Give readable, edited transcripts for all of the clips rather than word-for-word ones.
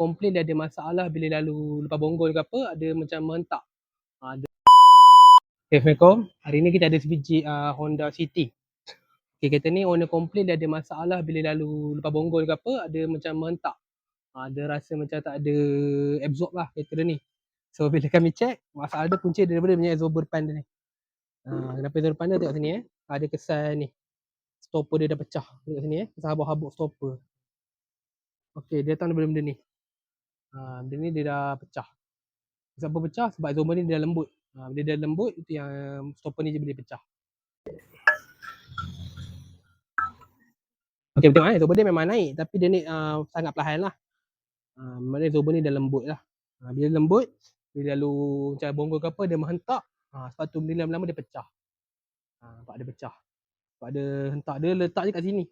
komplain dia ada masalah bila lalu lepas bonggol ke apa, ada macam merentak. Ada. Okay, Assalamualaikum. Hari ni kita ada sebiji Honda City. Okay, kereta ni owner komplain dia ada masalah bila lalu lepas bonggol ke apa, ada macam merentak. Dia rasa macam tak ada absorb lah kereta dia ni. So bila kami check, masalah dia punca daripada punya absorber depan dia ni. Kenapa absorber depan dia tengok sini ada kesan ni. Stopper dia dah pecah. Tengok sini kesan habuk-habuk stopper. Okay, dia datang daripada benda ni. Benda ni dia dah pecah. Kenapa pecah? Sebab absorber ni dia dah lembut. Bila dia lembut, itu yang stopper ni je boleh pecah. Okay, tengok absorber dia memang naik. Tapi dia ni sangat perlahan lah. Maknanya absorber ni dah lembut lah. Bila lembut, bila lalu macam bonggol ke apa, dia menghentak. Sebab tu bila lama-lama dia pecah. Sebab dia pecah. Sebab dia hentak, dia letak je kat sini.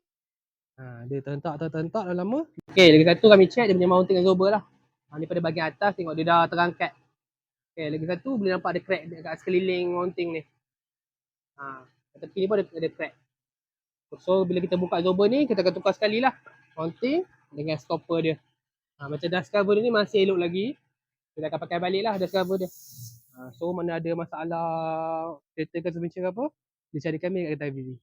Dia terhentak lama-lama. Okay, lagi satu kami check dia punya mounting absorber lah. Ni pada bahagian atas tengok dia dah terangkat. Okay, lagi satu boleh nampak ada crack dekat sekeliling mounting ni. Tepi ni pun ada crack. So bila kita buka absorber ni, kita akan tukar sekali lah mounting dengan stopper dia. Macam dust cover dia ni masih elok lagi. Kita akan pakai balik lah dust cover dia. So mana ada masalah kereta ke suspension ke apa, dia cari kami kat Kereta Avizi.